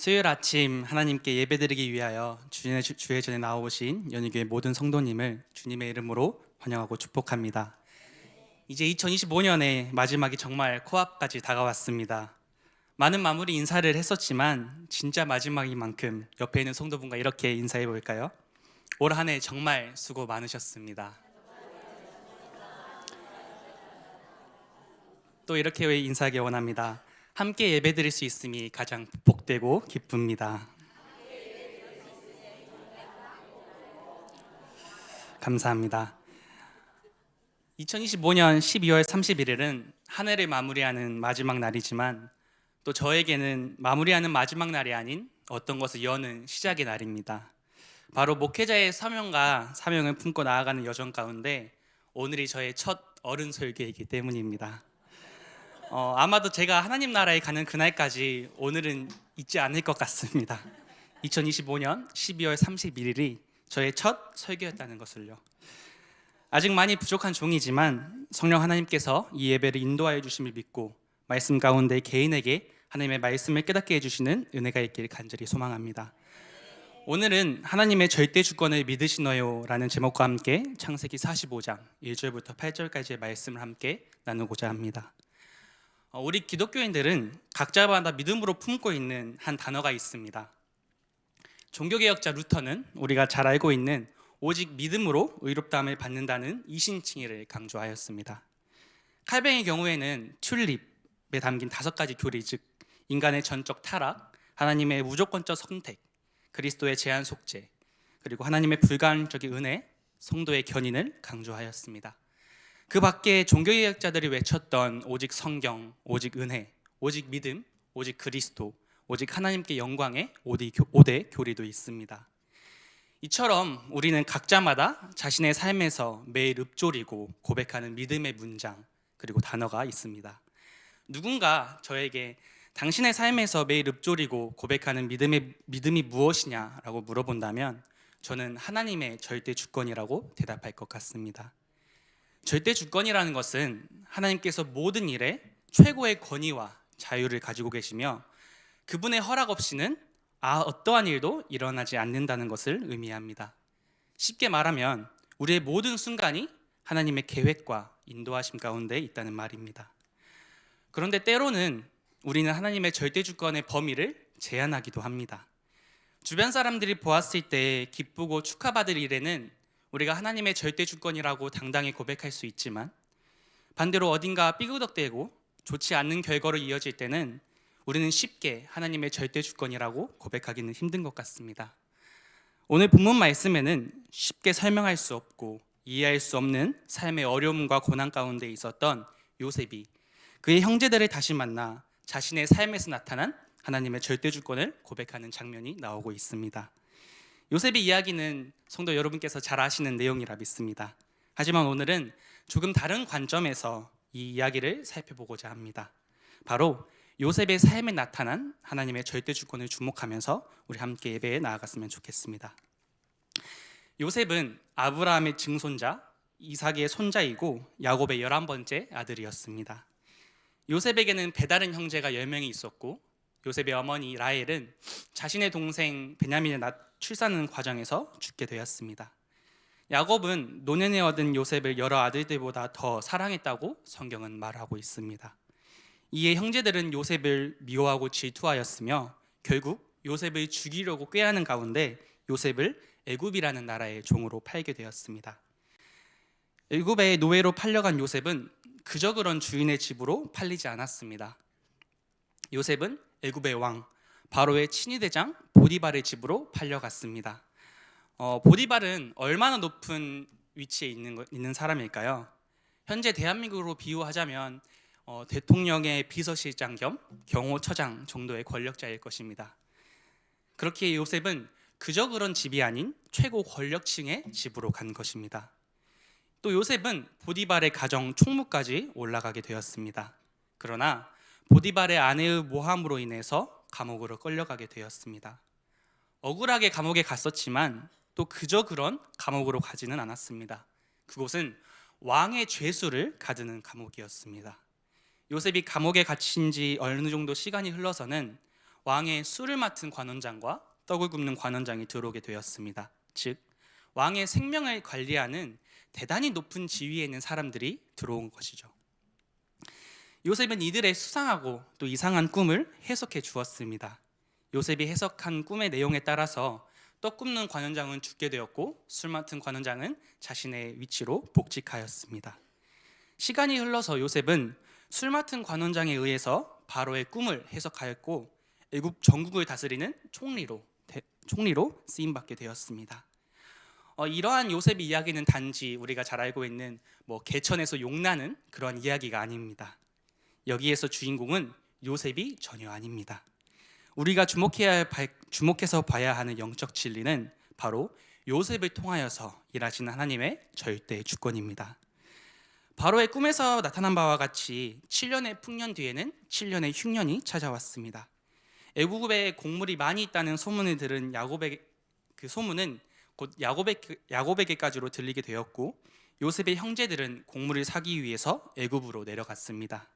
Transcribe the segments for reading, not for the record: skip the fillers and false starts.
수요일 아침 하나님께 예배드리기 위하여 주의 전에 나오신 연희교회 모든 성도님을 주님의 이름으로 환영하고 축복합니다. 이제 2025년의 마지막이 정말 코앞까지 다가왔습니다. 많은 마무리 인사를 했었지만 진짜 마지막인 만큼 옆에 있는 성도분과 이렇게 인사해 볼까요? 올 한 해 정말 수고 많으셨습니다. 또 이렇게 인사하기 원합니다. 함께 예배드릴 수 있음이 가장 복되고 기쁩니다. 감사합니다. 2025년 12월 31일은 한 해를 마무리하는 마지막 날이지만 또 저에게는 마무리하는 마지막 날이 아닌 어떤 것을 여는 시작의 날입니다. 바로 목회자의 사명을 품고 나아가는 여정 가운데 오늘이 저의 첫 어른 설교이기 때문입니다. 아마도 제가 하나님 나라에 가는 그날까지 오늘은 잊지 않을 것 같습니다. 2025년 12월 31일이 저의 첫 설교였다는 것을요. 아직 많이 부족한 종이지만 성령 하나님께서 이 예배를 인도하여 주심을 믿고 말씀 가운데 개인에게 하나님의 말씀을 깨닫게 해주시는 은혜가 있길 간절히 소망합니다. 오늘은 하나님의 절대 주권을 믿으시나요? 라는 제목과 함께 창세기 45장 1절부터 8절까지의 말씀을 함께 나누고자 합니다. 우리 기독교인들은 각자마다 믿음으로 품고 있는 한 단어가 있습니다. 종교개혁자 루터는 우리가 잘 알고 있는 오직 믿음으로 의롭다함을 받는다는 이신칭의를 강조하였습니다. 칼뱅의 경우에는 튤립에 담긴 5가지 교리, 즉 인간의 전적 타락, 하나님의 무조건적 선택, 그리스도의 제한 속죄, 그리고 하나님의 불가항적인 은혜, 성도의 견인을 강조하였습니다. 그 밖에 종교개혁자들이 외쳤던 오직 성경, 오직 은혜, 오직 믿음, 오직 그리스도, 오직 하나님께 영광의 5대 교리도 있습니다. 이처럼 우리는 각자마다 자신의 삶에서 매일 읊조리고 고백하는 믿음의 문장 그리고 단어가 있습니다. 누군가 저에게 당신의 삶에서 매일 읊조리고 고백하는 믿음이 무엇이냐라고 물어본다면 저는 하나님의 절대 주권이라고 대답할 것 같습니다. 절대 주권이라는 것은 하나님께서 모든 일에 최고의 권위와 자유를 가지고 계시며 그분의 허락 없이는 어떠한 일도 일어나지 않는다는 것을 의미합니다. 쉽게 말하면 우리의 모든 순간이 하나님의 계획과 인도하심 가운데 있다는 말입니다. 그런데 때로는 우리는 하나님의 절대 주권의 범위를 제한하기도 합니다. 주변 사람들이 보았을 때 기쁘고 축하받을 일에는 우리가 하나님의 절대 주권이라고 당당히 고백할 수 있지만 반대로 어딘가 삐그덕대고 좋지 않는 결과로 이어질 때는 우리는 쉽게 하나님의 절대 주권이라고 고백하기는 힘든 것 같습니다. 오늘 본문 말씀에는 쉽게 설명할 수 없고 이해할 수 없는 삶의 어려움과 고난 가운데 있었던 요셉이 그의 형제들을 다시 만나 자신의 삶에서 나타난 하나님의 절대 주권을 고백하는 장면이 나오고 있습니다. 요셉의 이야기는 성도 여러분께서 잘 아시는 내용이라 믿습니다. 하지만 오늘은 조금 다른 관점에서 이 이야기를 살펴보고자 합니다. 바로 요셉의 삶에 나타난 하나님의 절대 주권을 주목하면서 우리 함께 예배에 나아갔으면 좋겠습니다. 요셉은 아브라함의 증손자, 이삭의 손자이고 야곱의 11번째 아들이었습니다. 요셉에게는 배다른 형제가 10명이 있었고 요셉의 어머니 라헬은 자신의 동생 베냐민을 출산 과정에서 죽게 되었습니다. 야곱은 노년에 얻은 요셉을 여러 아들들보다 더 사랑했다고 성경은 말하고 있습니다. 이에 형제들은 요셉을 미워하고 질투하였으며 결국 요셉을 죽이려고 꾀하는 가운데 요셉을 애굽이라는 나라의 종으로 팔게 되었습니다. 애굽의 노예로 팔려간 요셉은 그저 그런 주인의 집으로 팔리지 않았습니다. 요셉은 애굽의 왕 바로의 친위대장 보디발의 집으로 팔려갔습니다. 보디발은 얼마나 높은 위치에 있는 사람일까요? 현재 대한민국으로 비유하자면 대통령의 비서실장 겸 경호처장 정도의 권력자일 것입니다. 그렇게 요셉은 그저 그런 집이 아닌 최고 권력층의 집으로 간 것입니다. 또 요셉은 보디발의 가정 총무까지 올라가게 되었습니다. 그러나 보디발의 아내의 모함으로 인해서 감옥으로 끌려가게 되었습니다. 억울하게 감옥에 갔었지만 또 그저 그런 감옥으로 가지는 않았습니다. 그곳은 왕의 죄수를 가두는 감옥이었습니다. 요셉이 감옥에 갇힌 지 어느 정도 시간이 흘러서는 왕의 술을 맡은 관원장과 떡을 굽는 관원장이 들어오게 되었습니다. 즉 왕의 생명을 관리하는 대단히 높은 지위에 있는 사람들이 들어온 것이죠. 요셉은 이들의 수상하고 또 이상한 꿈을 해석해 주었습니다. 요셉이 해석한 꿈의 내용에 따라서 떡 굽는 관원장은 죽게 되었고 술 맡은 관원장은 자신의 위치로 복직하였습니다. 시간이 흘러서 요셉은 술 맡은 관원장에 의해서 바로의 꿈을 해석하였고 애굽 전국을 다스리는 총리로 쓰임받게 되었습니다. 이러한 요셉의 이야기는 단지 우리가 잘 알고 있는 개천에서 용나는 그런 이야기가 아닙니다. 여기에서 주인공은 요셉이 전혀 아닙니다. 우리가 주목해서 봐야 하는 영적 진리는 바로 요셉을 통하여서 일하시는 하나님의 절대 주권입니다. 바로의 꿈에서 나타난 바와 같이 7년의 풍년 뒤에는 7년의 흉년이 찾아왔습니다. 애굽에 곡물이 많이 있다는 소문을 들은 그 소문은 곧 야곱에게까지로 들리게 되었고 요셉의 형제들은 곡물을 사기 위해서 애굽으로 내려갔습니다.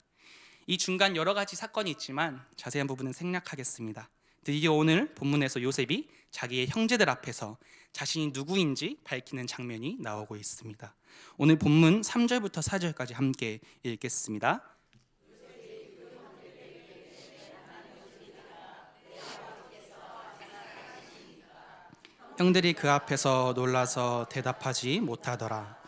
이 중간 여러 가지 사건이 있지만 자세한 부분은 생략하겠습니다. 드디어 오늘 본문에서 요셉이 자기의 형제들 앞에서 자신이 누구인지 밝히는 장면이 나오고 있습니다. 오늘 본문 3절부터 4절까지 함께 읽겠습니다. 형들이 그 앞에서 놀라서 대답하지 못하더라.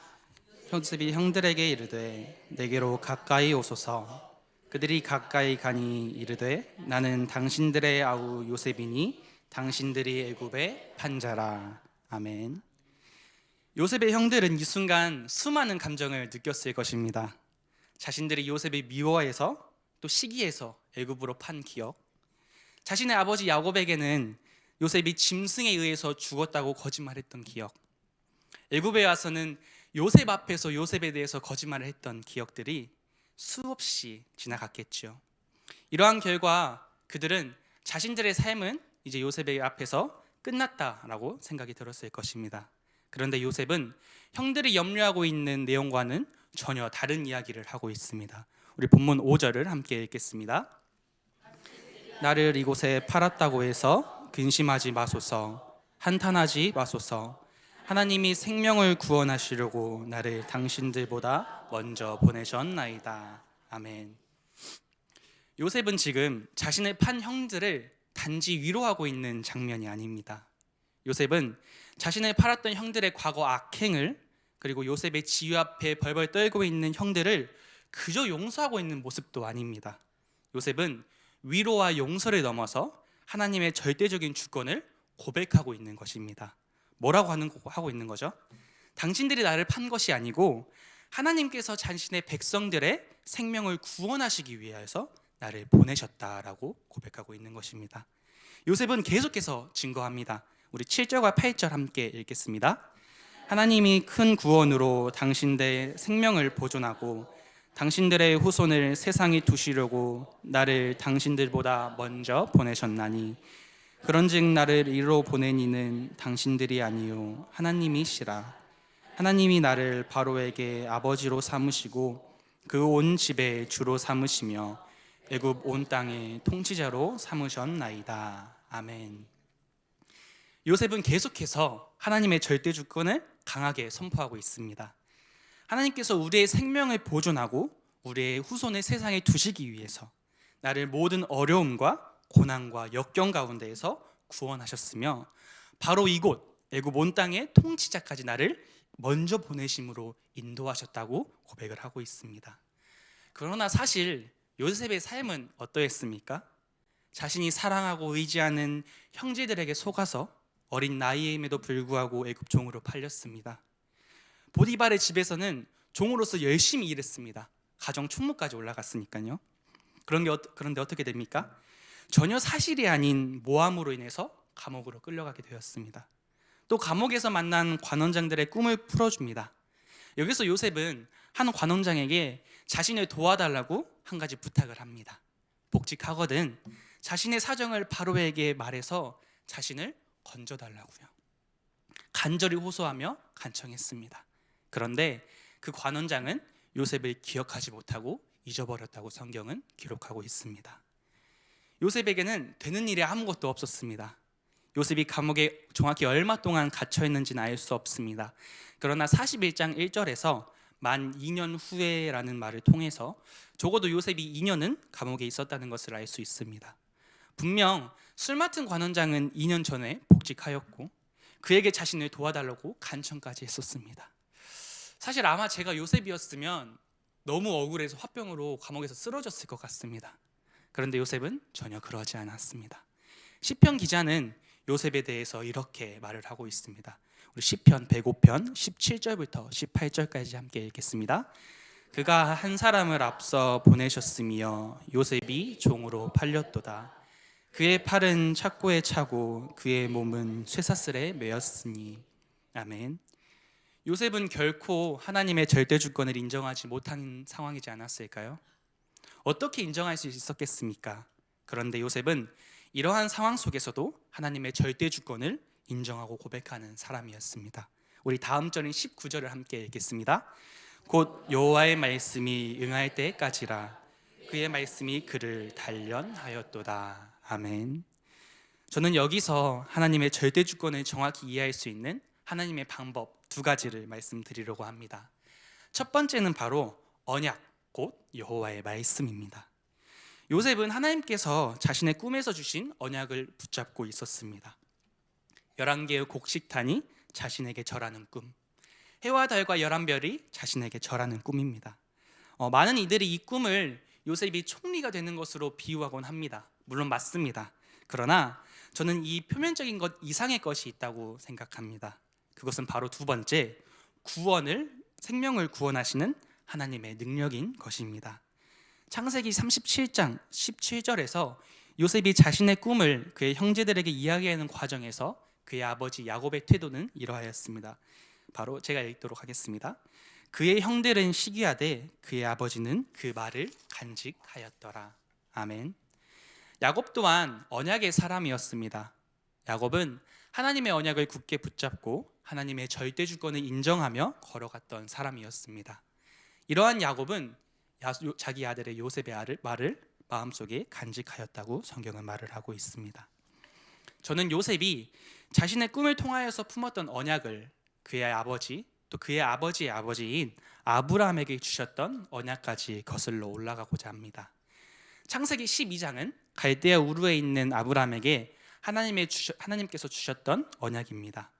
요셉이 형들에게 이르되 내게로 가까이 오소서. 그들이 가까이 가니 이르되 나는 당신들의 아우 요셉이니 당신들이 애굽의 판자라. 아멘. 요셉의 형들은 이 순간 수많은 감정을 느꼈을 것입니다. 자신들이 요셉을 미워해서 또 시기해서 애굽으로 판 기억, 자신의 아버지 야곱에게는 요셉이 짐승에 의해서 죽었다고 거짓말했던 기억, 애굽에 와서는 요셉 앞에서 요셉에 대해서 거짓말을 했던 기억들이 수없이 지나갔겠죠. 이러한 결과 그들은 자신들의 삶은 이제 요셉의 앞에서 끝났다라고 생각이 들었을 것입니다. 그런데 요셉은 형들이 염려하고 있는 내용과는 전혀 다른 이야기를 하고 있습니다. 우리 본문 5절을 함께 읽겠습니다. 나를 이곳에 팔았다고 해서 근심하지 마소서. 한탄하지 마소서. 하나님이 생명을 구원하시려고 나를 당신들보다 먼저 보내셨나이다. 아멘. 요셉은 지금 자신의 판 형들을 단지 위로하고 있는 장면이 아닙니다. 요셉은 자신을 팔았던 형들의 과거 악행을, 그리고 요셉의 지휘 앞에 벌벌 떨고 있는 형들을 그저 용서하고 있는 모습도 아닙니다. 요셉은 위로와 용서를 넘어서 하나님의 절대적인 주권을 고백하고 있는 것입니다. 뭐라고 하고 있는 거죠? 당신들이 나를 판 것이 아니고 하나님께서 자신의 백성들의 생명을 구원하시기 위해서 나를 보내셨다라고 고백하고 있는 것입니다. 요셉은 계속해서 증거합니다. 우리 7절과 8절 함께 읽겠습니다. 하나님이 큰 구원으로 당신들의 생명을 보존하고 당신들의 후손을 세상에 두시려고 나를 당신들보다 먼저 보내셨나니 그런즉 나를 이리로 보낸 이는 당신들이 아니요 하나님이시라. 하나님이 나를 바로에게 아버지로 삼으시고 그 온 집의 주로 삼으시며 애굽 온 땅의 통치자로 삼으셨나이다. 아멘. 요셉은 계속해서 하나님의 절대 주권을 강하게 선포하고 있습니다. 하나님께서 우리의 생명을 보존하고 우리의 후손을 세상에 두시기 위해서 나를 모든 어려움과 고난과 역경 가운데에서 구원하셨으며 바로 이곳 애굽 온 땅의 통치자까지 나를 먼저 보내심으로 인도하셨다고 고백을 하고 있습니다. 그러나 사실 요셉의 삶은 어떠했습니까? 자신이 사랑하고 의지하는 형제들에게 속아서 어린 나이임에도 불구하고 애굽 종으로 팔렸습니다. 보디발의 집에서는 종으로서 열심히 일했습니다. 가정 총무까지 올라갔으니까요. 그런데 어떻게 됩니까? 전혀 사실이 아닌 모함으로 인해서 감옥으로 끌려가게 되었습니다. 또 감옥에서 만난 관원장들의 꿈을 풀어줍니다. 여기서 요셉은 한 관원장에게 자신을 도와달라고 한 가지 부탁을 합니다. 복직하거든 자신의 사정을 바로에게 말해서 자신을 건져달라고요. 간절히 호소하며 간청했습니다. 그런데 그 관원장은 요셉을 기억하지 못하고 잊어버렸다고 성경은 기록하고 있습니다. 요셉에게는 되는 일이 아무것도 없었습니다. 요셉이 감옥에 정확히 얼마 동안 갇혀 있는지는 알 수 없습니다. 그러나 41장 1절에서 만 2년 후에라는 말을 통해서 적어도 요셉이 2년은 감옥에 있었다는 것을 알 수 있습니다. 분명 술 맡은 관원장은 2년 전에 복직하였고 그에게 자신을 도와달라고 간청까지 했었습니다. 사실 아마 제가 요셉이었으면 너무 억울해서 화병으로 감옥에서 쓰러졌을 것 같습니다. 그런데 요셉은 전혀 그러지 않았습니다. 시편 기자는 요셉에 대해서 이렇게 말을 하고 있습니다. 우리 시편 105편 17절부터 18절까지 함께 읽겠습니다. 그가 한 사람을 앞서 보내셨으며 요셉이 종으로 팔렸도다. 그의 팔은 착고에 차고 그의 몸은 쇠사슬에 매였으니. 아멘. 요셉은 결코 하나님의 절대 주권을 인정하지 못한 상황이지 않았을까요? 어떻게 인정할 수 있었겠습니까? 그런데 요셉은 이러한 상황 속에서도 하나님의 절대 주권을 인정하고 고백하는 사람이었습니다. 우리 다음 절인 19절을 함께 읽겠습니다. 곧 여호와의 말씀이 응할 때까지라 그의 말씀이 그를 단련하였도다. 아멘. 저는 여기서 하나님의 절대 주권을 정확히 이해할 수 있는 하나님의 방법 두 가지를 말씀드리려고 합니다. 첫 번째는 바로 언약, 곧 여호와의 말씀입니다. 요셉은 하나님께서 자신의 꿈에서 주신 언약을 붙잡고 있었습니다. 11개의 곡식탄이 자신에게 절하는 꿈, 해와 달과 11별이 자신에게 절하는 꿈입니다. 많은 이들이 이 꿈을 요셉이 총리가 되는 것으로 비유하곤 합니다. 물론 맞습니다. 그러나 저는 이 표면적인 것 이상의 것이 있다고 생각합니다. 그것은 바로 두 번째, 생명을 구원하시는 하나님의 능력인 것입니다. 창세기 37장 17절에서 요셉이 자신의 꿈을 그의 형제들에게 이야기하는 과정에서 그의 아버지 야곱의 태도는 이러하였습니다. 바로 제가 읽도록 하겠습니다. 그의 형들은 시기하되 그의 아버지는 그 말을 간직하였더라. 아멘. 야곱 또한 언약의 사람이었습니다. 야곱은 하나님의 언약을 굳게 붙잡고 하나님의 절대 주권을 인정하며 걸어갔던 사람이었습니다. 이러한 야곱은 자기 아들의 요셉의 말을 마음속에 간직하였다고 성경은 말을 하고 있습니다. 저는 요셉이 자신의 꿈을 통하여서 품었던 언약을 그의 아버지 또 그의 아버지의 아버지인 아브라함에게 주셨던 언약까지 거슬러 올라가고자 합니다. 창세기 12장은 갈대아 우르에 있는 아브라함에게 하나님께서 주셨던 언약입니다.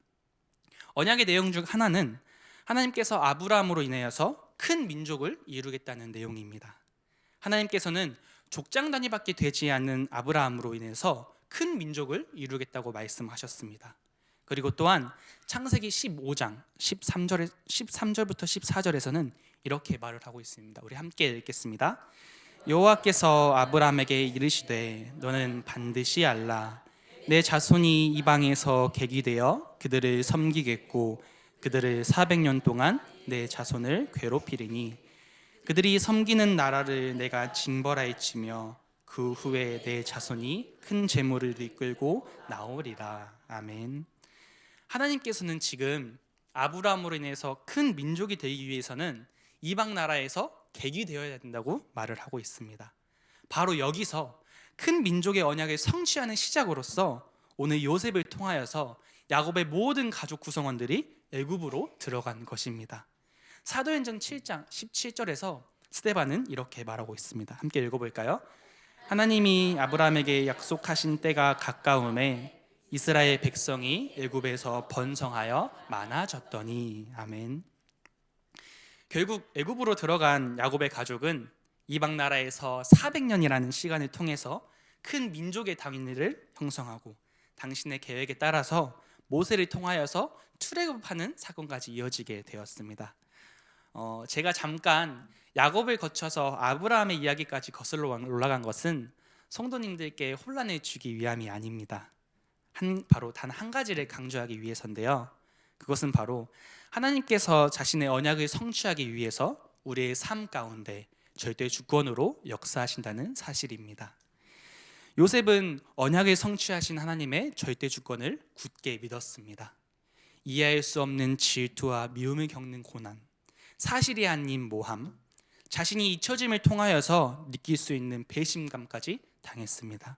언약의 내용 중 하나는 하나님께서 아브라함으로 인하여서 큰 민족을 이루겠다는 내용입니다. 하나님께서는 족장 단위밖에 되지 않는 아브라함으로 인해서 큰 민족을 이루겠다고 말씀하셨습니다. 그리고 또한 창세기 15장 13절부터 14절에서는 이렇게 말을 하고 있습니다. 우리 함께 읽겠습니다. 여호와께서 아브라함에게 이르시되 너는 반드시 알라 내 자손이 이방에서 객이 되어 그들을 섬기겠고 그들을 400년 동안 내 자손을 괴롭히리니 그들이 섬기는 나라를 내가 징벌하였으며 그 후에 내 자손이 큰 재물을 이끌고 나오리라. 아멘. 하나님께서는 지금 아브라함으로 인해서 큰 민족이 되기 위해서는 이방 나라에서 객이 되어야 된다고 말을 하고 있습니다. 바로 여기서 큰 민족의 언약을 성취하는 시작으로서 오늘 요셉을 통하여서 야곱의 모든 가족 구성원들이 애굽으로 들어간 것입니다. 사도행전 7장 17절에서 스데반은 이렇게 말하고 있습니다. 함께 읽어볼까요? 하나님이 아브라함에게 약속하신 때가 가까움에 이스라엘 백성이 애굽에서 번성하여 많아졌더니. 아멘. 결국 애굽으로 들어간 야곱의 가족은 이방 나라에서 400년이라는 시간을 통해서 큰 민족의 당인을 형성하고 당신의 계획에 따라서 모세를 통하여서 출애굽하는 사건까지 이어지게 되었습니다. 제가 잠깐 야곱을 거쳐서 아브라함의 이야기까지 거슬러 올라간 것은 성도님들께 혼란을 주기 위함이 아닙니다. 바로 단 한 가지를 강조하기 위해서인데요. 그것은 바로 하나님께서 자신의 언약을 성취하기 위해서 우리의 삶 가운데 절대 주권으로 역사하신다는 사실입니다. 요셉은 언약을 성취하신 하나님의 절대 주권을 굳게 믿었습니다. 이해할 수 없는 질투와 미움을 겪는 고난, 사실이 아닌 모함, 자신이 잊혀짐을 통하여서 느낄 수 있는 배신감까지 당했습니다.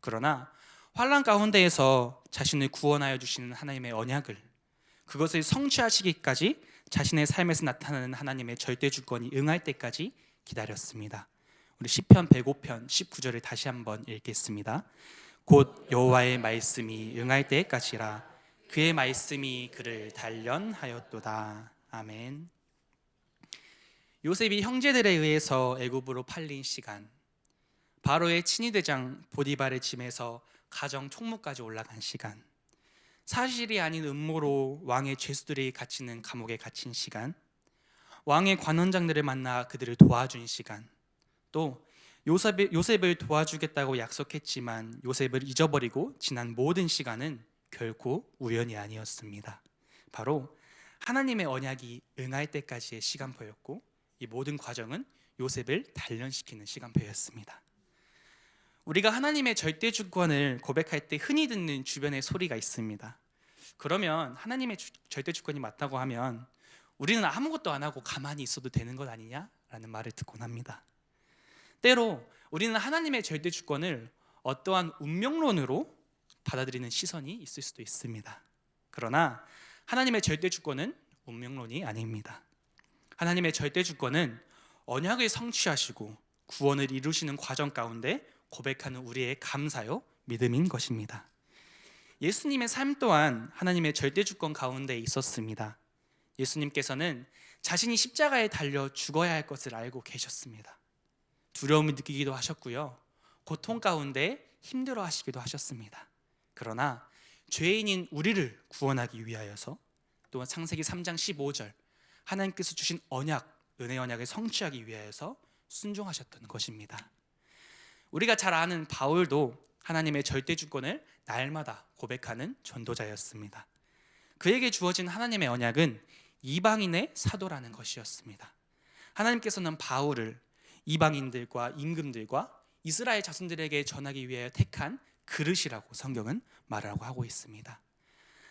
그러나 환난 가운데에서 자신을 구원하여 주시는 하나님의 언약을, 그것을 성취하시기까지 자신의 삶에서 나타나는 하나님의 절대 주권이 응할 때까지 기다렸습니다. 우리 시편 105편 19절을 다시 한번 읽겠습니다. 곧 여호와의 말씀이 응할 때까지라, 그의 말씀이 그를 단련하였도다. 아멘. 요셉이 형제들에 의해서 애굽으로 팔린 시간, 바로의 친위대장 보디발의 짐에서 가정 총무까지 올라간 시간, 사실이 아닌 음모로 왕의 죄수들이 갇히는 감옥에 갇힌 시간, 왕의 관원장들을 만나 그들을 도와준 시간, 또 요셉을 도와주겠다고 약속했지만 요셉을 잊어버리고 지난 모든 시간은 결코 우연이 아니었습니다. 바로 하나님의 언약이 응할 때까지의 시간표였고, 이 모든 과정은 요셉을 단련시키는 시간표였습니다. 우리가 하나님의 절대 주권을 고백할 때 흔히 듣는 주변의 소리가 있습니다. 그러면 하나님의 절대 주권이 맞다고 하면 우리는 아무것도 안 하고 가만히 있어도 되는 것 아니냐라는 말을 듣곤 합니다. 때로 우리는 하나님의 절대 주권을 어떠한 운명론으로 받아들이는 시선이 있을 수도 있습니다. 그러나 하나님의 절대 주권은 운명론이 아닙니다. 하나님의 절대 주권은 언약을 성취하시고 구원을 이루시는 과정 가운데 고백하는 우리의 감사요 믿음인 것입니다. 예수님의 삶 또한 하나님의 절대 주권 가운데 있었습니다. 예수님께서는 자신이 십자가에 달려 죽어야 할 것을 알고 계셨습니다. 두려움을 느끼기도 하셨고요, 고통 가운데 힘들어 하시기도 하셨습니다. 그러나 죄인인 우리를 구원하기 위하여서, 또한 창세기 3장 15절 하나님께서 주신 언약, 은혜 언약을 성취하기 위하여서 순종하셨던 것입니다. 우리가 잘 아는 바울도 하나님의 절대 주권을 날마다 고백하는 전도자였습니다. 그에게 주어진 하나님의 언약은 이방인의 사도라는 것이었습니다. 하나님께서는 바울을 이방인들과 임금들과 이스라엘 자손들에게 전하기 위하여 택한 그릇이라고 성경은 말하고 하고 있습니다.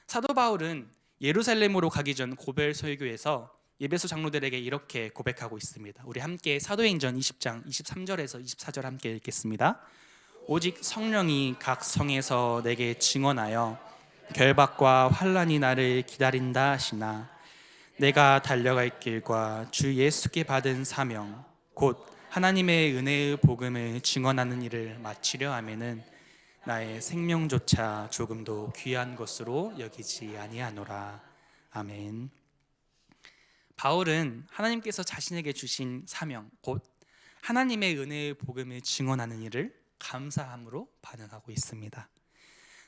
사도 바울은 예루살렘으로 가기 전 고벨 설교에서 예배소 장로들에게 이렇게 고백하고 있습니다. 우리 함께 사도행전 20장 23절에서 24절 함께 읽겠습니다. 오직 성령이 각 성에서 내게 증언하여 결박과 환난이 나를 기다린다 하시나, 내가 달려갈 길과 주 예수께 받은 사명 곧 하나님의 은혜의 복음을 증언하는 일을 마치려 하면은 나의 생명조차 조금도 귀한 것으로 여기지 아니하노라. 아멘. 바울은 하나님께서 자신에게 주신 사명 곧 하나님의 은혜의 복음을 증언하는 일을 감사함으로 반응하고 있습니다.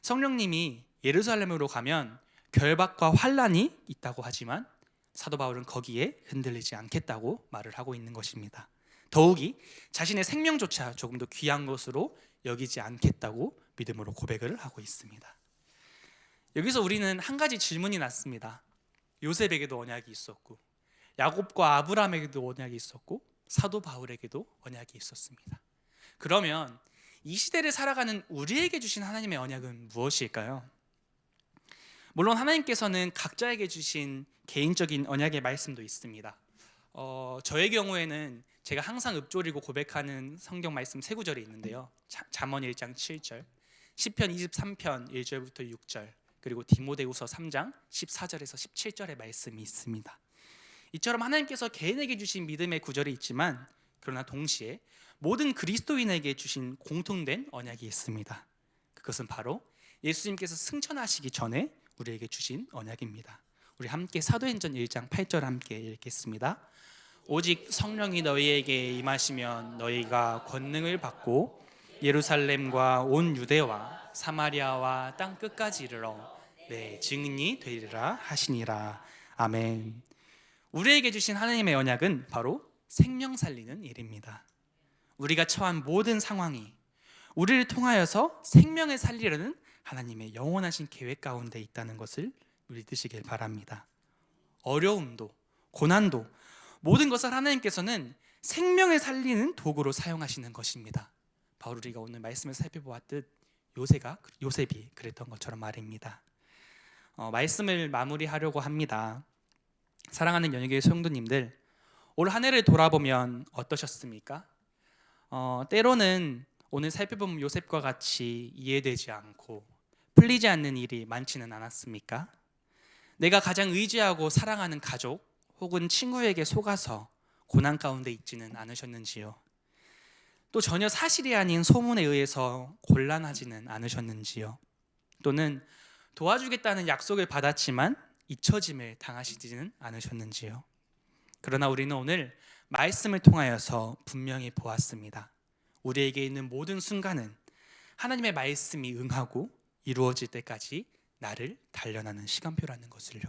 성령님이 예루살렘으로 가면 결박과 환난이 있다고 하지만 사도 바울은 거기에 흔들리지 않겠다고 말을 하고 있는 것입니다. 더욱이 자신의 생명조차 조금도 귀한 것으로 여기지 않겠다고 믿음으로 고백을 하고 있습니다. 여기서 우리는 한 가지 질문이 났습니다. 요셉에게도 언약이 있었고, 야곱과 아브라함에게도 언약이 있었고, 사도 바울에게도 언약이 있었습니다. 그러면 이 시대를 살아가는 우리에게 주신 하나님의 언약은 무엇일까요? 물론 하나님께서는 각자에게 주신 개인적인 언약의 말씀도 있습니다. 저의 경우에는 제가 항상 읊조리고 고백하는 성경 말씀 세 구절이 있는데요. 잠언 1장 7절, 시편 23편 1절부터 6절, 그리고 디모데후서 3장 14절에서 17절의 말씀이 있습니다. 이처럼 하나님께서 개인에게 주신 믿음의 구절이 있지만, 그러나 동시에 모든 그리스도인에게 주신 공통된 언약이 있습니다. 그것은 바로 예수님께서 승천하시기 전에 우리에게 주신 언약입니다. 우리 함께 사도행전 1장 8절 함께 읽겠습니다. 오직 성령이 너희에게 임하시면 너희가 권능을 받고 예루살렘과 온 유대와 사마리아와 땅 끝까지 이르러 내 증인이 되리라 하시니라. 아멘. 우리에게 주신 하나님의 언약은 바로 생명 살리는 일입니다. 우리가 처한 모든 상황이 우리를 통하여서 생명을 살리려는 하나님의 영원하신 계획 가운데 있다는 것을 믿으시길 바랍니다. 어려움도 고난도 모든 것을 하나님께서는 생명을 살리는 도구로 사용하시는 것입니다. 바로 우리가 오늘 말씀을 살펴보았듯 요셉이 그랬던 것처럼 말입니다. 말씀을 마무리하려고 합니다. 사랑하는 연예계 성도님들, 올 한 해를 돌아보면 어떠셨습니까? 때로는 오늘 살펴본 요셉과 같이 이해되지 않고 풀리지 않는 일이 많지는 않았습니까? 내가 가장 의지하고 사랑하는 가족 혹은 친구에게 속아서 고난 가운데 있지는 않으셨는지요? 또 전혀 사실이 아닌 소문에 의해서 곤란하지는 않으셨는지요? 또는 도와주겠다는 약속을 받았지만 잊혀짐을 당하시지는 않으셨는지요? 그러나 우리는 오늘 말씀을 통하여서 분명히 보았습니다. 우리에게 있는 모든 순간은 하나님의 말씀이 응하고 이루어질 때까지 나를 단련하는 시간표라는 것을요.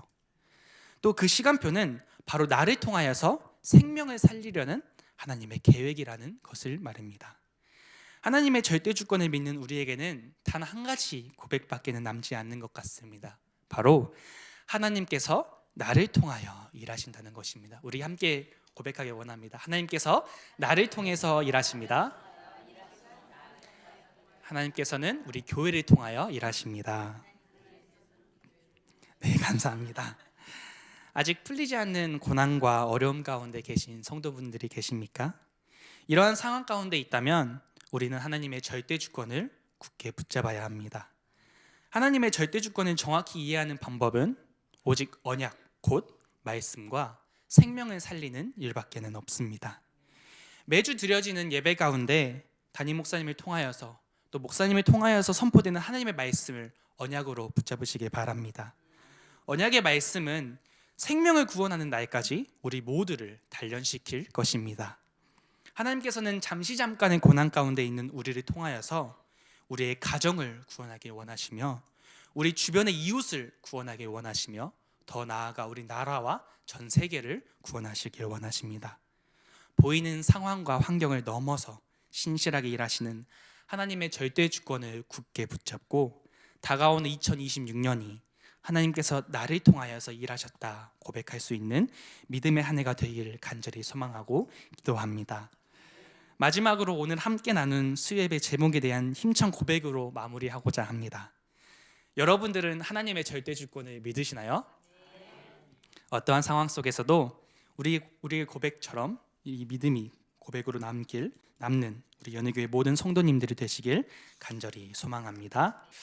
또 그 시간표는 바로 나를 통하여서 생명을 살리려는 하나님의 계획이라는 것을 말합니다. 하나님의 절대 주권을 믿는 우리에게는 단 한 가지 고백밖에는 남지 않는 것 같습니다. 바로 하나님께서 나를 통하여 일하신다는 것입니다. 우리 함께 고백하기 원합니다. 하나님께서 나를 통해서 일하십니다. 하나님께서는 우리 교회를 통하여 일하십니다. 네, 감사합니다. 아직 풀리지 않는 고난과 어려움 가운데 계신 성도분들이 계십니까? 이러한 상황 가운데 있다면 우리는 하나님의 절대 주권을 굳게 붙잡아야 합니다. 하나님의 절대 주권을 정확히 이해하는 방법은 오직 언약, 곧 말씀과 생명을 살리는 일밖에는 없습니다. 매주 드려지는 예배 가운데 담임 목사님을 통하여서 또 목사님을 통하여서 선포되는 하나님의 말씀을 언약으로 붙잡으시길 바랍니다. 언약의 말씀은 생명을 구원하는 날까지 우리 모두를 단련시킬 것입니다. 하나님께서는 잠깐의 고난 가운데 있는 우리를 통하여서 우리의 가정을 구원하길 원하시며 우리 주변의 이웃을 구원하길 원하시며 더 나아가 우리 나라와 전 세계를 구원하시길 원하십니다. 보이는 상황과 환경을 넘어서 신실하게 일하시는 하나님의 절대 주권을 굳게 붙잡고 다가오는 2026년이 하나님께서 나를 통하여서 일하셨다 고백할 수 있는 믿음의 한 해가 되길 간절히 소망하고 기도합니다. 마지막으로 오늘 함께 나눈 수예배 제목에 대한 힘찬 고백으로 마무리하고자 합니다. 여러분들은 하나님의 절대 주권을 믿으시나요? 어떠한 상황 속에서도 우리의 고백처럼 이 믿음이 고백으로 남는 우리 연희교회 모든 성도님들이 되시길 간절히 소망합니다.